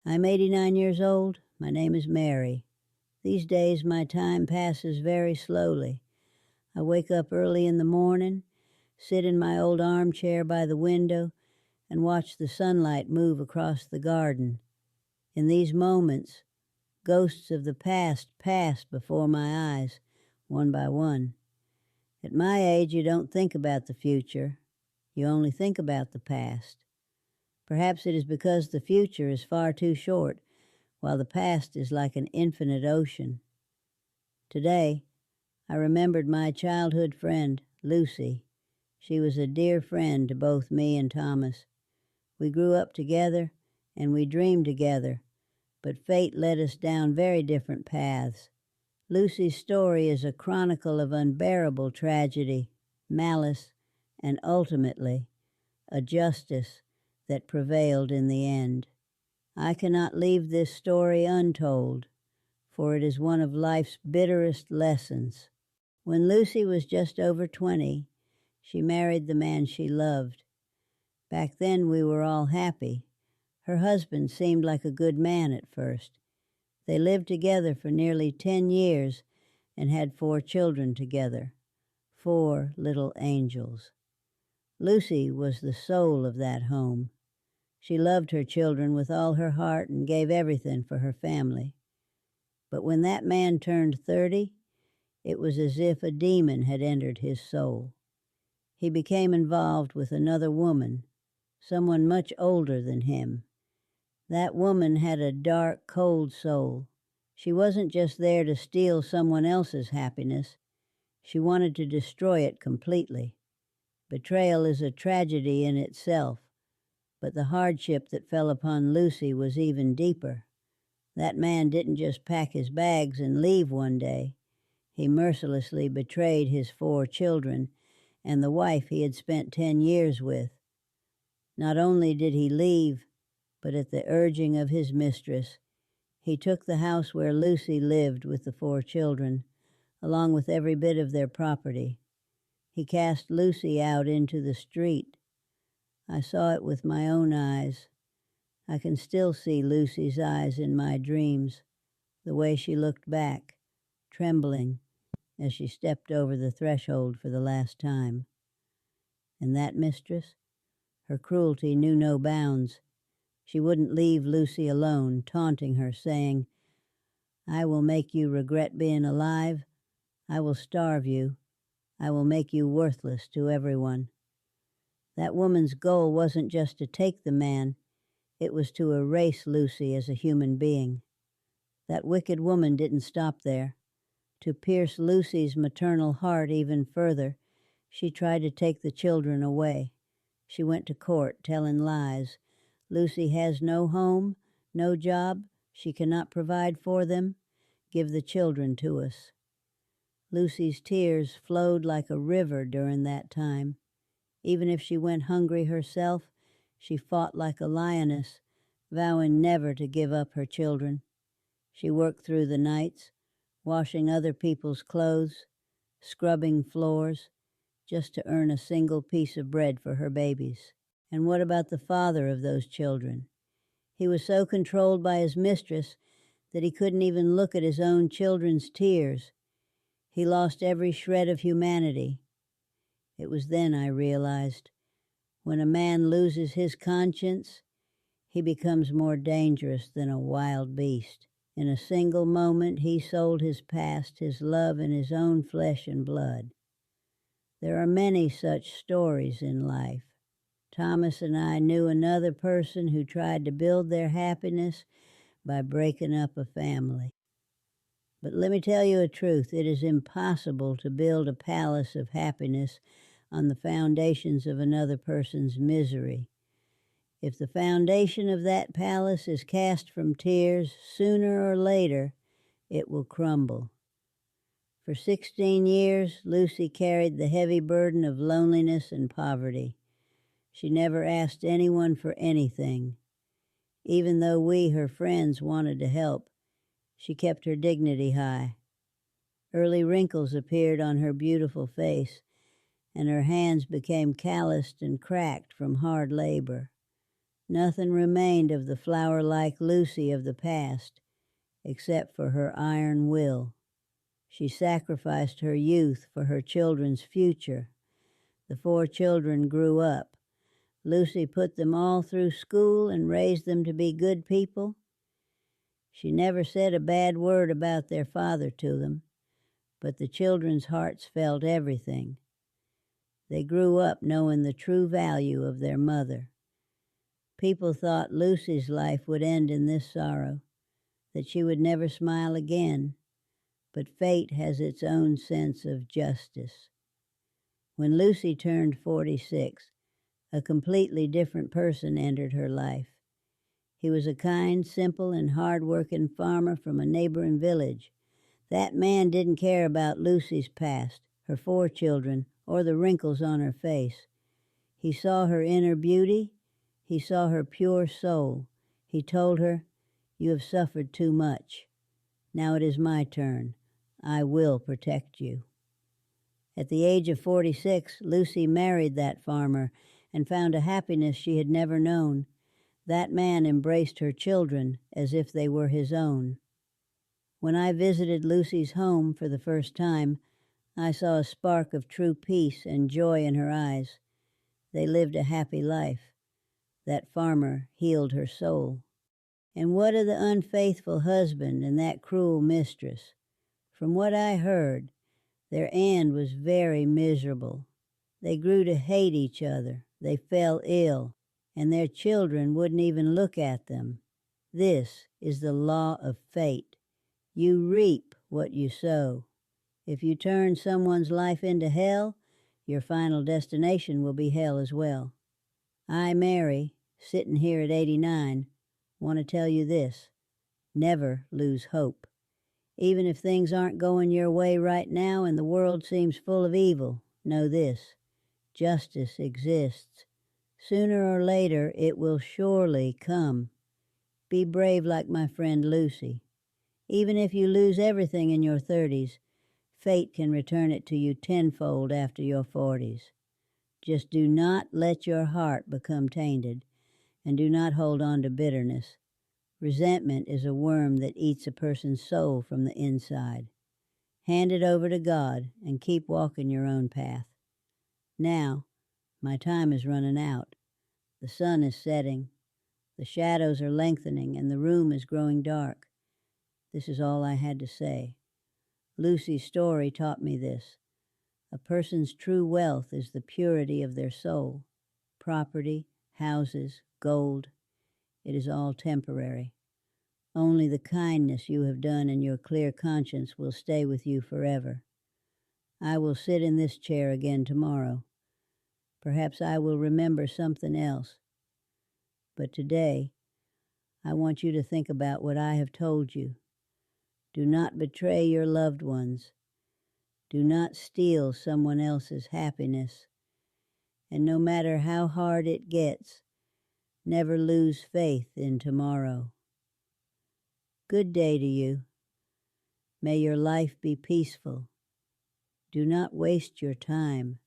I'm 89 years old. My name is Mary. These days my time passes very slowly. I wake up early in the morning, sit in my old armchair by the window, and watch the sunlight move across the garden. In these moments, ghosts of the past pass before my eyes, one by one. At my age, you don't think about the future. You only think about the past. Perhaps it is because the future is far too short, while the past is like an infinite ocean. Today, I remembered my childhood friend, Lucy. She was a dear friend to both me and Thomas. We grew up together and we dreamed together, but fate led us down very different paths. Lucy's story is a chronicle of unbearable tragedy, malice, and ultimately, a justice that prevailed in the end. I cannot leave this story untold, for it is one of life's bitterest lessons. When Lucy was just over 20, she married the man she loved. Back then we were all happy. Her husband seemed like a good man at first. They lived together for nearly 10 years and had 4 children together, 4 little angels. Lucy was the soul of that home. She loved her children with all her heart and gave everything for her family. But when that man turned 30, it was as if a demon had entered his soul. He became involved with another woman, someone much older than him. That woman had a dark, cold soul. She wasn't just there to steal someone else's happiness. She wanted to destroy it completely. Betrayal is a tragedy in itself, but the hardship that fell upon Lucy was even deeper. That man didn't just pack his bags and leave one day. He mercilessly betrayed his 4 children and the wife he had spent 10 years with. Not only did he leave, but at the urging of his mistress, he took the house where Lucy lived with the 4 children, along with every bit of their property. He cast Lucy out into the street. I saw it with my own eyes. I can still see Lucy's eyes in my dreams, the way she looked back, trembling, as she stepped over the threshold for the last time. And that mistress? Her cruelty knew no bounds. She wouldn't leave Lucy alone, taunting her, saying, "I will make you regret being alive. I will starve you. I will make you worthless to everyone." That woman's goal wasn't just to take the man, it was to erase Lucy as a human being. That wicked woman didn't stop there. To pierce Lucy's maternal heart even further, she tried to take the children away. She went to court telling lies. Lucy has no home, no job, she cannot provide for them. Give the children to us. Lucy's tears flowed like a river during that time. Even if she went hungry herself, she fought like a lioness, vowing never to give up her children. She worked through the nights, washing other people's clothes, scrubbing floors, just to earn a single piece of bread for her babies. And what about the father of those children? He was so controlled by his mistress that he couldn't even look at his own children's tears. He lost every shred of humanity. It was then I realized, when a man loses his conscience, he becomes more dangerous than a wild beast. In a single moment, he sold his past, his love, and his own flesh and blood. There are many such stories in life. Thomas and I knew another person who tried to build their happiness by breaking up a family. But let me tell you a truth, it is impossible to build a palace of happiness on the foundations of another person's misery. If the foundation of that palace is cast from tears, sooner or later, it will crumble. For 16 years, Lucy carried the heavy burden of loneliness and poverty. She never asked anyone for anything. Even though we, her friends, wanted to help, she kept her dignity high. Early wrinkles appeared on her beautiful face, and her hands became calloused and cracked from hard labor. Nothing remained of the flower-like Lucy of the past, except for her iron will. She sacrificed her youth for her children's future. The 4 children grew up. Lucy put them all through school and raised them to be good people. She never said a bad word about their father to them, but the children's hearts felt everything. They grew up knowing the true value of their mother. People thought Lucy's life would end in this sorrow, that she would never smile again, but fate has its own sense of justice. When Lucy turned 46, a completely different person entered her life. He was a kind, simple, and hard-working farmer from a neighboring village. That man didn't care about Lucy's past, her 4 children, or the wrinkles on her face. He saw her inner beauty. He saw her pure soul. He told her, "You have suffered too much. Now it is my turn. I will protect you." At the age of 46, Lucy married that farmer and found a happiness she had never known. That man embraced her children as if they were his own. When I visited Lucy's home for the first time, I saw a spark of true peace and joy in her eyes. They lived a happy life. That farmer healed her soul. And what of the unfaithful husband and that cruel mistress? From what I heard, their end was very miserable. They grew to hate each other. They fell ill, and their children wouldn't even look at them. This is the law of fate. You reap what you sow. If you turn someone's life into hell, your final destination will be hell as well. I, Mary, sitting here at 89, want to tell you this: never lose hope. Even if things aren't going your way right now and the world seems full of evil, know this: justice exists. Sooner or later, it will surely come. Be brave like my friend Lucy. Even if you lose everything in your 30s, fate can return it to you tenfold after your 40s. Just do not let your heart become tainted, and do not hold on to bitterness. Resentment is a worm that eats a person's soul from the inside. Hand it over to God and keep walking your own path. Now, my time is running out. The sun is setting. The shadows are lengthening and the room is growing dark. This is all I had to say. Lucy's story taught me this: a person's true wealth is the purity of their soul. Property, houses, gold, it is all temporary. Only the kindness you have done and your clear conscience will stay with you forever. I will sit in this chair again tomorrow. Perhaps I will remember something else. But today, I want you to think about what I have told you. Do not betray your loved ones. Do not steal someone else's happiness. And no matter how hard it gets, never lose faith in tomorrow. Good day to you. May your life be peaceful. Do not waste your time.